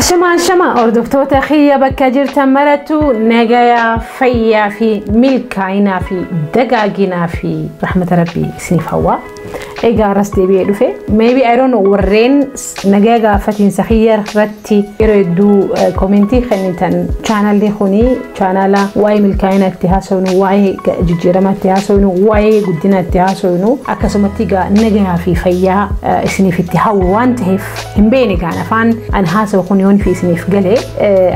شما أردفتوتا خيا بكاجر تمرتو نجايا فيا في ملكاينا في دقاقنا في رحمة ربي سنيف هوا إيجا رستي بيدو في maybe I don't know ورين نجايا فتين سخير رتي يردو كومنتي خلينتن channel دي خوني channel واي ملكاينا اتهاسونو واي جيجيرما اتهاسونو واي قدنا اتهاسونو أكسمتيجا نجايا في فيا سنيف اتهاو وانتهف همبيني كان فان أنهاسو خوني في سنيف قلة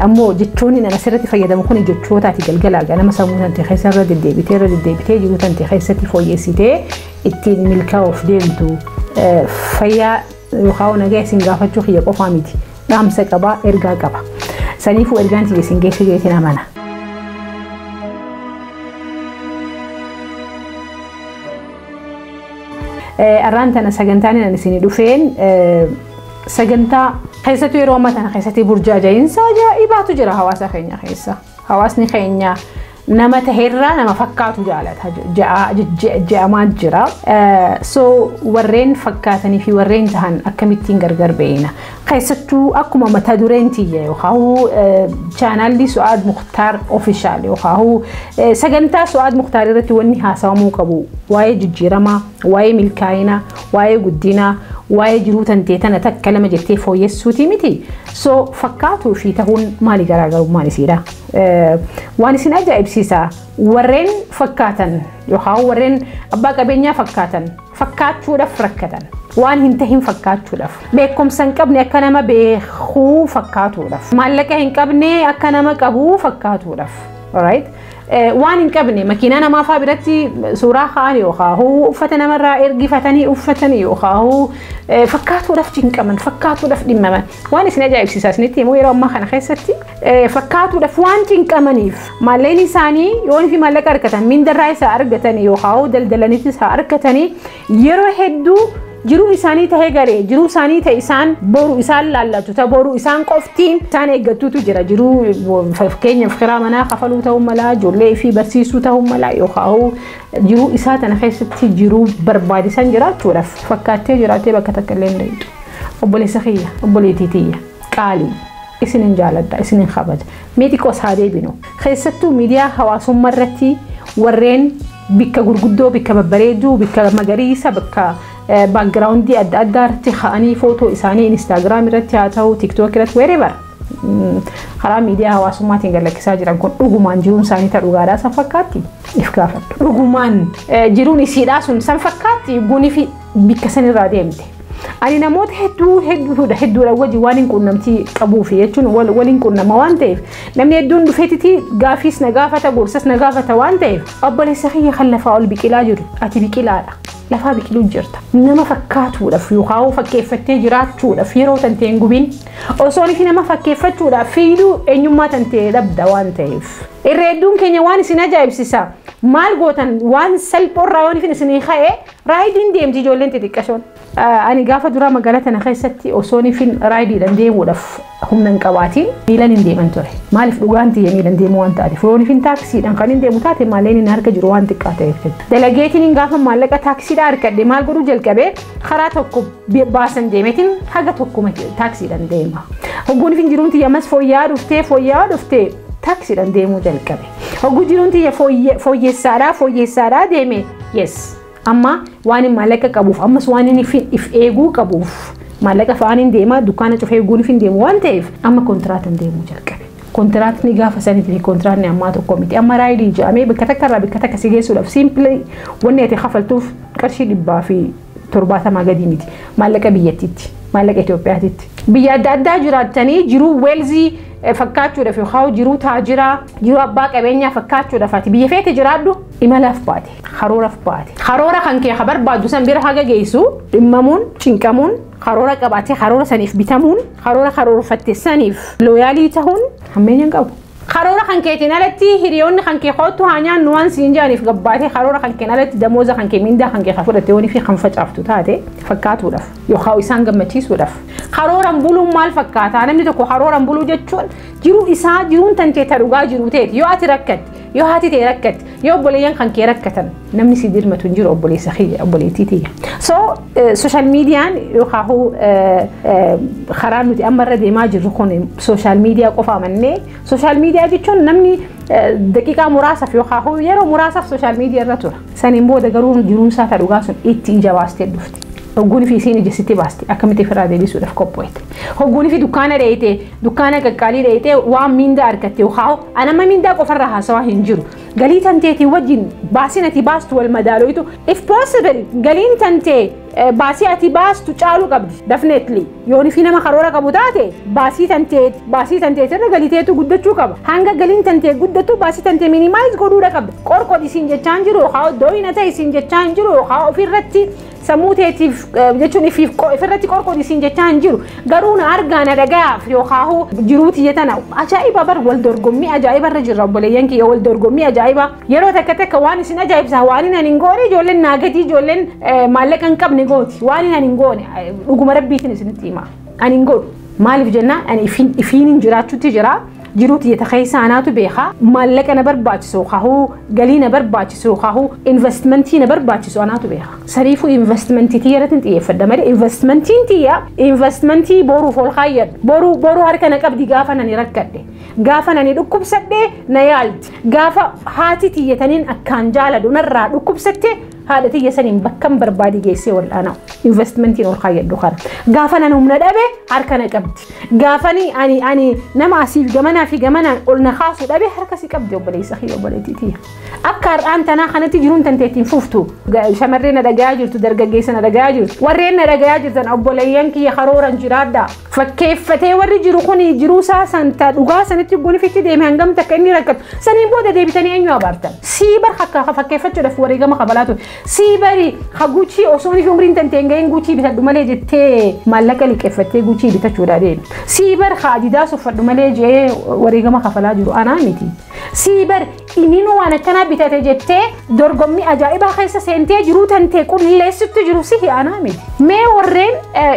أمو جتوني أنا سرتي فيدا مخوني جتشوتا تقلقلا أنا مثلا ممكن تخيس رد الديبتي جوت أنت خيستي فويسيتي التين ملكا وفديلتو فيا يخاونا جاي سنجافة شوخي يبقى فاميتي نعم سكبا إرجع كبا سنيفو إرجانتي سنجيش جيتنا مانا أرانت أنا سجنتاني أنا سنيدو فين سجنتا خيستو يروم مثلا خيستي برجاجة إنسا جا إباتو جرا هواسا خينيا خيسا هواسني خينيا نما تهرّا نما فكّاتو جالتها جاء ما جرا سو ورين فكّاتني في ورين تهان أكملتين غرغر بينا خيستو أكما متدورين تيجي وخاهو channel دي سعاد مختار official وخاهو سجنتا سعاد مختار رتوني هاسامو كبو واي جيرما واي ملكاينا واي قدنا واي جروتن تيتنا تكلم جتي فو يسوتي متي سو فكّاتو في تهون مالي غرغر مالي سيرا واني سنجا إبسيسا ورين فكّاتن يخاو ورين أباك أبينيا فكّاتن فكّات شو دف ركّتن وان هنتهم فكّات شو دف بيكم سنكبني أكنما بخو فكّات شو دف مالك هنكبني أكنما كبو فكّات شو دف alright وان كبني مكينانا ما فابرتي سورة خالي وخاهو فتنا مرة إرجي فتني وفتني وخاهو فكاتو لفتين كمان فكاتو لف دمما وان سنجا إبسيساس نتي مو يرام ما خنا خيستي فكاتو لف وانتين كمانيف ما ليني ساني يون في مالك أركتن من دراي سأركتني وخاهو دلدلنيتي سأركتني يرو هدو جرو إساني تهجري جرو ساني تإسان بورو إسان لا تتبورو إسان قفتين تاني جتوتو جرا جرو في كينيا في خرامنا خفلو تهم لا جولي في برسيسو تهم لا يخاو جرو إسات أنا خيستي جرو بربادي سان جرات تورف فكاتي جراتي بكتكلم ريد أبولي سخية أبولي تيتية قالي إسنين جالدا إسنين خبج ميتي كوس هادي بينو خيستو ميديا حواسهم مرتي ورين بك غرغدو بك ببريدو بك مغريسا بك باك جراوندي أدار تخاني فوتو إساني إنستغرام رتي هاتو تيك توك رت wherever خلا ميديا هواسوما تنقل لك ساجر أنكون رغمان جيرون ساني تروغادا سنفكاتي إفكافت رغمان جيرون إسيداسون سنفكاتي يقوني في بكسن الراديمتي أنا نموت هدو لوجي وانين كنا متي قبوفي يجون ولين كنا موانتيف نمني يدون بفتتي قافيس نقافة بورسس نقافة وانتيف أبلي سخيه خلفا أول بكلا جرو أتي بكلا لفا بكلو جرتا نما فكاتو لفيوخاو فكيفتي جراتو لفيرو تنتين قبين أصولي في نما فكيفتو لفيدو إنيو ما تنتين لبدا وانتيف الرئيدون كينيا واني سنجا إبسيسا مال قوتن وان سلبور راوني في نسنين خاية رايدين ديم تجولين تتكشون أنا قافة درا مقالتنا خيستي أصوني في رايدي لنديم ولف هم ننقواتي ميلان نديم انتوري مالف لغانتي ميلان ديم وانتاتي فروني في تاكسي دانقانين ديمو تاتي ماليني نهارك جروان تكاتي دلقيتي نقافة مالك تاكسي دارك دي مال قرو جل كبير خراتوكو باسن ديمتين حاجتوكو تاكسي دان ديما هقوني في جرونتي يمس فوياد وفتي تاكسي دان ديمو جل كبير هقو جرونتي فوي سارا ديمي يس أما واني مالك كابوف أما سواني نفين إف إيجو كابوف مالك فاني ديما دكانة شوفي يقولي فين ديمو وانتيف أما كونترات ديمو جركبي كونترات نيجا فسني في كونترات نعمات وكوميتي أما رايدي جامي بكتك سيجيسو لف سيمبلي ونيتي خفلتوف كرشي لبا في ترباتها ما قديمتي مالك بيتيتي مالك إثيوبيا بياد أدا جراتني جرو ويلزي فكاتو رفيو خاو جرو تاجرا جرو أباك أبينيا فكاتو رفاتي بيفيت جرادو إمالا فباتي خرورة فباتي خرورة خانكي خبر بادو سنبير حاجة جيسو إمامون شنكامون خرورة كباتي خرورة سنيف بيتامون خرورة فتي سنيف لويالي تهون همين ينقبو خرورة خانكي نالتي هريون خانكي خوتو هانيان نوان سينجاني في قباتي خرورة خانكي نالتي دموزة خانكي ميندا خانكي خفورة تيوني في خنفج عفتو تاتي فكاتو رف يخاو إسان قمتيس ورف خرورة مبولو مال فكاتا أنا مني تكو خرورة مبولو جتشون جرو إسان جرون تنتي تروغا جرو تيت يو أتركت yoo haati ta'e rakkatti yoo obboleeyyan kan kee rakkatan namni si dirmatu hin jiru obboleessa kiyya obboleettii tiyya. So social meediyaan yookaan karaa nuti amma irra deemaa jirru kun social meediyaa qofa amannee social meediyaa jechuun namni daqiiqaa muraasaaf yookaan yeroo muraasaaf social meediyaa irra tura. Saniin booda garuu jiruunsaa ta'uu dhugaa sun itti ija baastee dhufti. Hogguun fi isiin ijjisitti baasti akkamitti firraa deebisuudhaaf qopho'ette. Hogguun fi dukkaana dheeyitee dukkaana qaqqaalii dheeyitee waan miindaa argatte yookaan anama miindaa qofarraa haasawaa hin jiru. Galii tanteetii wajjin baasiin ati baastu wal madaalooyitu if possible galiin tantee baasii ati baastu caaluu qabdi definitely yoon fi nama karoora qabu taate baasii tantee irra galiteetu guddachuu qaba. Hanga galiin tantee guddatu baasii tantee minimize godhuudha qabda. Qorqodi isiin jechaan jiru yookaan dooyina ta'e isiin jechaan jiru yookaan ofirratti sammuu teetiif jechuun ifirratti qorqodi isiin jechaan jiru garuu na argaa na dhagaaf yookaan jiruuti jetana ajaa'iba bar wal dorgommii ajaa'iba irra jirra obboleeyyan kiyya wal dorgommii ajaa'iba yeroo takka waan isin ajaa'ibsa waan hin goone ijoolleen naagatii ijoolleen maallaqa hin qabne gooti waan hin goone dhuguma rabbiitiin isinitti hima ani hin godhu maaliif jennaan ani ifiin jiraachuutti jira. Jiruuti yetaqeessa anaatu beekaa maallaqa na barbaachisu kaahuu galii na barbaachisu kaahuu investmentii na barbaachisu anaatu beekaa. Sariifuu investmentii tiyyarratti xiyyeeffadha malee investmentii boruuf ol kaayyadhu boru harka na qabdi gaafa nani rakkadhe gaafa nani dhukkubsadhe na yaalti gaafa haati tiyyataniin akkaan jaaladu narraa dhukkubsatte haadha tiyya saniin bakkan barbaadi geessee wal'aanaa investmentiin ol kaayyadhu kana gaafa nan humna dhabe harka na qabdi gaafani ani nama asiif gamanaa fi gamanaan ol na kaasu dhabe harka si qabdi obboleessa kiyya obboleettii tiyya akka har'aan tanaa kanatti jiruun tanteettiin fuftu shamarreen na dhagayaa jirtu dargaggeessa na dhagayaa jirtu warreen na dhagayaa jirtan obboleeyyan kiyya karooran jiraadha fakkeeffatee warri jiru kun jiruu isaa santa dhugaa sanitti gunifitti deeme hangam takka inni rakkatu saniin booda deebitanii eenyu abaartan siibar akka fakkeeffachuudhaaf wareegama qabalaatu siibari haguuchii osoon fi umriin tanteen ga'een guuchii bitadhu malee jettee maallaqa liqeeffattee guuchii bitachuudha deemu siibar adidaas uffadhu malee jee wareegama kafalaa jiru anaa miti siibar inni waan akkanaa bitate jettee dorgommii ajaa'ibaa keessa seentee jiruu tantee qulleessitu jiru sihi anaa miti mee warreen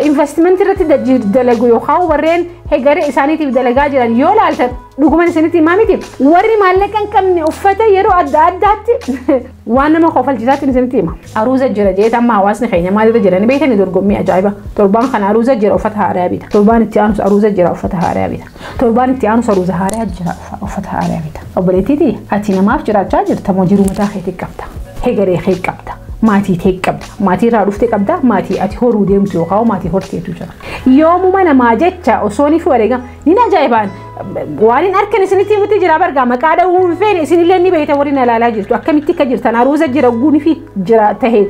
investment irratti dalagu yookaan warreen hegaree isaaniitiif dalagaa jiran yoo laaltan dhuguman isinitti himaa miti warri maallaqa hin qabne uffata yeroo adda addaatti waan nama kofalchisaatti isinitti hima aruuza jira jeeta amma hawaasni keenya maalirra jiran beekani dorgommii ajaa'iba torbaan kana aruuza jira uffata haaraa bita torbaan itti aanus aruuza jira uffata haaraa bita torbaan itti aanus aruuza haaraa jira uffata haaraa bita obboleettiiti ati namaaf jiraachaa jirta moo jiruu mataa keetii qabda hegaree kee qabda maatii tee qabda maatii irraa dhuftee qabda maatii ati horuu deemtu yookaan maatii horteetu jira yoomuma namaa jecha osoonii fi wareegama ni ajaa'ibaan waan hin arkan isinitti himutti jira bargaa maqaa dha'uun feene isinillee ni beekta warri na ilaalaa jirtu akkamitti akka jirtan aruuza jira guunii fi jira tahee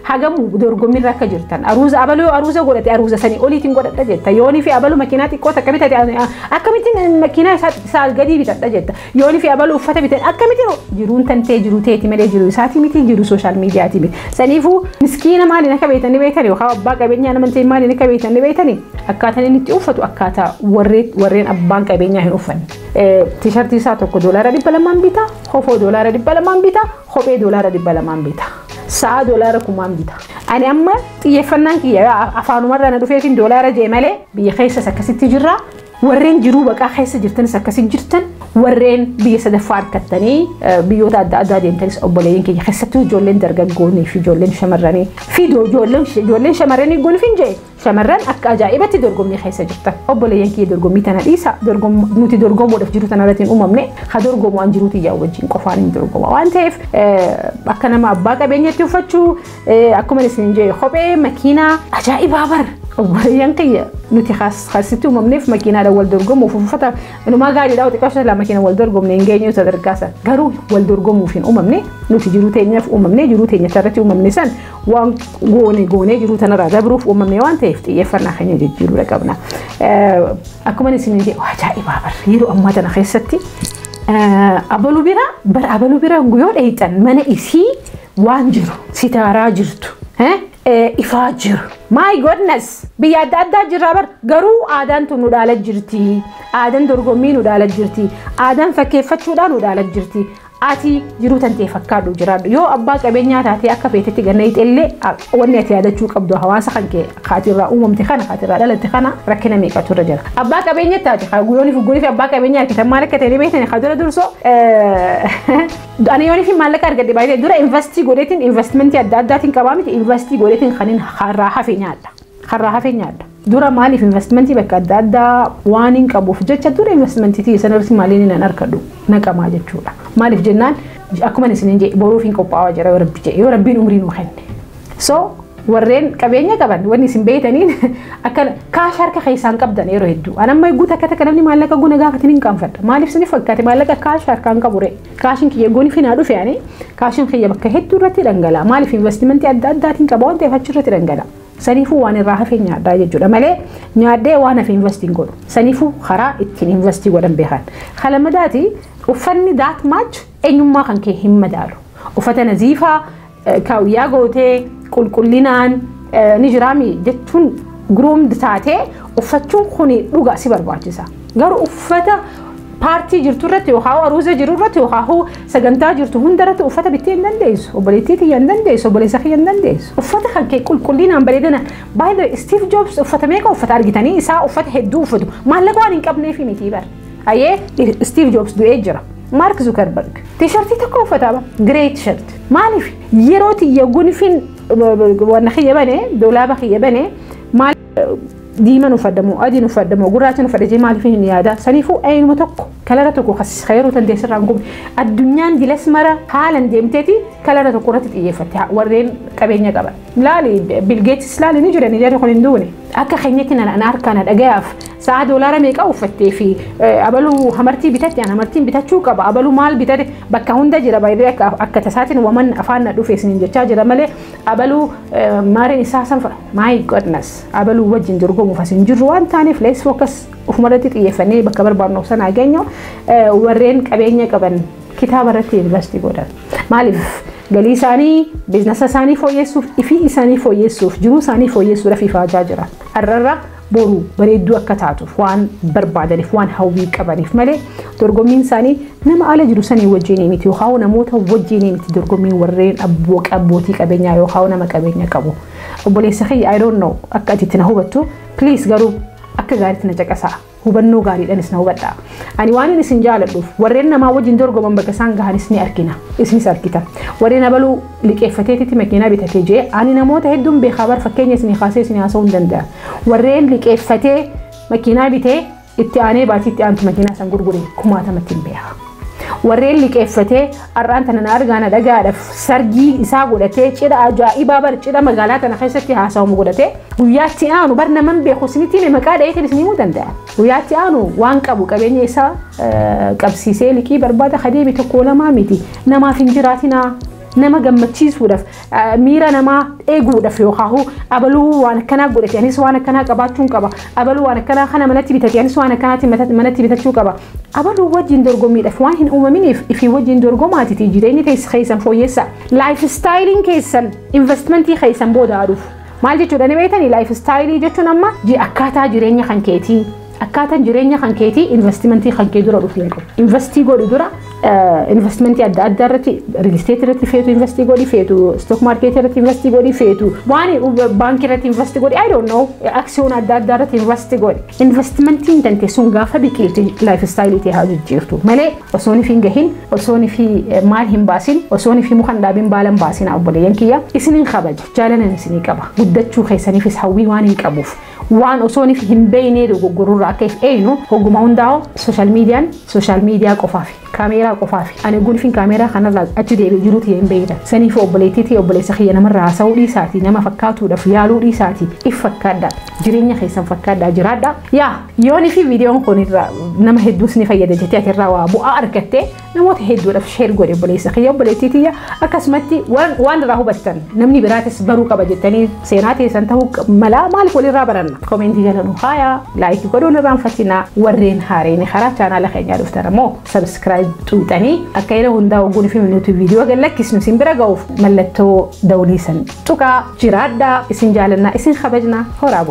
hagamu dorgommii irra akka jirtan aruuza abaluu aruuza godhate aruuza sanii oliitiin godhadha jetta yoonii fi abaluu makiinaa xiqqoo takka bitate akkamitti makiinaa isaa gadii bitadha jetta yoonii fi abaluu uffata bitate akkamitti jiruun tantee jiru teeti malee jiru isaatii miti jiru sooshaal miidiyaati miti saniifuu miskiina maaliin akka beektan beekani yookaan abbaa qabeenyaa namantii maaliin akka beektan beekani akkaataan inni itti uffatu akkaataa warreen abbaan qabeenyaa hin uffanne tiishartii isaa tokko $200 bita kofoo $200 bita kophee $200 bita sa'a $1,000 bita ani amma xiyyeeffannaan kiyya afaanumarra na dhufeetiin $1 jee malee biyya keessas akkasitti jirra warreen jiruu baqaa keessa jirtanis akkasitti jirtan warreen biyya sadaffaa argattanii biyyoota adda addaa deemtanis obboleeyyan keenya keessattuu ijoolleen dargaggoonnii fi ijoolleen shamarranii fi ijoolleen shamarranii gonfin jee shamarran akka ajaa'ibatti dorgommii keessa jirtan obboleeyyan kiyya dorgommii tana dhiisa nuti dorgomuudhaaf jiru tana irratti hin uumamne ha dorgomu waan jiruuti yaa wajjin qofaan hin dorgoma waan ta'eef akka nama abbaa qabeenyatti uffachuu akkuma isin jee kophee makiinaa ajaa'ibaa bar obboleeyyan kiyya nuti khasitti uumamneef makiinaadha wal dorgomuuf uffata inumaa gaariidhaa xiqqaashata lama makiina wal dorgomne hin geenye sadarkaasa garuu wal dorgomuuf hin uumamne nuti jiruu teenyaaf uumamne jiruu teenya irratti uumamne san waan goonee jiruu tanarraa dabruuf uumamne waan ta'eef xiyyeeffannaa keenya jijjiiruu qabna akkuma isin jedhu ajaa'ibaa bar yeroo ammaa tana keessatti abaluu bira guyyoo dheeyxan mana isii waan jiru sitaaraa jirtu ifaa jiru my goodness biyya adda addaa jirra bar garuu aadaan tun nu dhaala jirti aadaan dorgommii nu dhaala jirti aadaan fakkeeffachuudhaan nu dhaala jirti ati jiru tante fakkaadu jiraadhu yoo abbaa qabeenyaa taatee akka feetetti gannayti illee wanni ati yaadachuu qabdu hawaasa kan kee khaatirraa uumamte kana khaatirraa dhalatte kana rakkina meeqatu irra jira abbaa qabeenyaa taate guyyoonni fi abbaa qabeenyaa argitan maal akka ta'e beektan khadura durso ani yooni fi maallaqa argadde baay'ee dura investii godheetiin investmentii adda addaatiin qabaa miti investii godheetiin kanin harraa hafe nyaadha dura maaliif investmentii bakka adda addaa waan hin qabuuf jecha dura investmentii sanarratti maaliin nan arkadhu naqamaa jechuudha maaliif jennaan akkuma isin jedhe boruuf hin qophaa'aa jira yoo rabbiin umrii nu kenne so warreen qabeenya qaban wanni isin beeytaniin akka kaash harka keessaan qabdan yeroo hedduu anamma eeguu takka namni maallaqa guna gaafatiin hin qaanfadha maaliif isin fakkaate maallaqa kaash harkaan qabure kaashin kiyya gooni finaa dhufe ani kaashin kiyya bakka hedduu irratti dhangala'a maaliif investmentii adda addaatiin qaba waan ta'eef achi irratti dhangala'a saniifuu waan irraa hafe nyaadhaa jechuudha malee nyaaddee waan hafe investiin godhu saniifuu karaa ittiin investii godhan beekan kalamadaati uffanni daat maach eenyummaa kan kee hin madaalu uffata naziifaa kaawiyyaa gootee qulqullinaan ni jiraami jechuun guruumd taatee uffachuun kuni dhugaa si barbaachisa garuu uffata paartii jirtu irratti yookaan aruuza jiru irratti yookaan sagantaa jirtu hundarratti uffata bittee hin dandeessu obboleettii tiyya hin dandeessu obboleessa kiyya hin dandeessu uffata kan kee qulqullinaan bareedana by the Steve Jobs uffata meeqa uffata argitanii isaa uffata hedduu uffatu maallaqa waan hin qabneef miti bar ayyee Steve Jobs du'ee jira Mark Zuckerberg t-shirtii tokko uffata grey t-shirt maaliif yeroo tiyya gunfin wanna kiyya bane doolaaba kiyya bane maal diiman ufadamu adiin ufadamu gurraachan ufadajee maaliif hin yaada saniifuu eenyuma tokko kalara tokko khayru tandeesirraan gubne addunyaan dilas mara haalan deemteeti kalara tokko irratti xiyyeeffatte warreen qabeenya qaban laali Bill Gates laali ni jirani jarri kun hin duune akka keenyatti nan harkaan dhagayaaf sa'a doolaara meeqa uffattee fi abaluu hamartii bitatti ana hamartiin bitachuu qaba abaluu maal bitate bakka hunda jira baay'ee akka tasaatiin waman afaan dhufe isin jechaa jira malee abaluu maareen isaa sanfa my goodness abaluu wajjin dorgomuuf asin jirru waan taaneef let's focus ufumarratti xiyyeeffannee bakka barbaadnu sana geenyu warreen qabeenya qaban kitaaba irratti investii godhan maaliif galii isaanii biizinasa isaanii fooyyessuuf ifi isaanii fooyyessuuf jiruu isaanii fooyyessuudhaaf ifaajaa jira har'arra boru bareedduu akka taatuuf waan barbaadaniif waan hawwii qabaniif malee dorgommiin isaanii nama ala jiru sanii wajjin miti yookaan namoota wajjin miti dorgommiin warreen abbootii qabeenyaa yookaan nama qabeenya qabu obboleessa kiyya I don't know akka ati na hubattu please garuu akka gaariitti na caqasaa hubannoo gaariidhanis na hubadhaa ani waan isin jaaladhuuf warreen namaa wajjin dorgoman bakka isaan gahanis ni arkina isinis arkita warreen abaluu liqeeffateetitti makiinaa bitatee jee ani namoota hedduun beekaa bar fakkeenya isin kaasee isin haasa'uu hin danda'a warreen liqeeffatee makiinaa bitee itti aanee baatiitti aantu makiinaa san gurgure kumaatamatti hin beekaa warreen liqeeffatee har'aan tana argaana dhagaadhaaf sargii isaa godhatee cidha ajaa'ibaa bar cidha magaalaa tana keessatti haasa'amu godhatee guyyaatti aanu bar naman beeku isinitti maqaa dhaheetiin isin himuu danda'a guyyaatti aanu waan qabu qabeenya isaa qabsiisee liqii barbaada kadeemi tokko lamaa miti namaaf hin jiraatinaa nama gammachiisuudhaaf miira namaa eeguudhaaf yookaan abaluu waan akkanaa godhate anis waan akkanaa qabaachuun qaba abaluu waan akkanaa kana manatti bitate anis waan akkanaatti manatti bitachuu qaba abaluu wajjin dorgommiidhaaf waan hin uumaminiif ifii wajjin dorgomaatiti jireenyi keessan fooyyessa laayif istaayiliin keessan investmentii keessan boodaaduuf maal jechuudha ni beektanii laayif istaayilii jechuun amma akkaataa jireenya kan keetii akkaataan jireenya kan keetii investimentii kan kee dura dhufu investii godhu dura investmentii adda addaa irratti real estate irratti feetu investii godhi feetu stock market irratti investii godhi feetu waan baankii irratti investii godhi I don't know aksiyoon adda addaa irratti investii godhi investmentiin tante sun gaafa biqilti life style itee haa jijjiirtu malee osoo ni gahin osoo ni maal hin baasin osoo ni mukan dhaabin baalan baasin obboleeyyan kiyya isinin kabaja jaalalan isinii qaba guddachuu keessaniifis hawwii waan hin qabuuf waan osoo ni hin beeynee dogoggorurraa akka if eeynu hogguma hundaa'u social media qofaaf kaameeraa qofaaf ani gunfin kaameeraa kanarraa achi deebi'ee jiruuti hin beeyda saniif obboleettiitii obboleessa kiyya namarraa haasa'uu dhiisaati nama fakkaatuudhaaf yaaluu dhiisaati if fakkaadha jireenya keessan fakkaadha jiraadha yaa yooni fi viidiyoon kun irraa nama hedduus ni fayyada jettee ati irraa waa bu'aa argattee namoota hedduudhaaf sheer godhe obboleessa kiyya obboleettiitii akkasumatti waan irraa hubattan namni biraatis baruu qaba jettanii seenaa teessan ta'uu malaa maaliif walirraa baranna koomeentii jala nu haayaa laayikii godhuun irraanfatinaa warreen haareen karaa chaanaala keenyaa dhuftan ammoo sabskiraayib tuutanii akka yeroo hundaa waggoon fi minuutii viidiyoo gallakkisnu isin bira ga'uuf mallattoo dawlii san tuqaa jiraadhaa isin jaalannaa isin kabajnaa horaa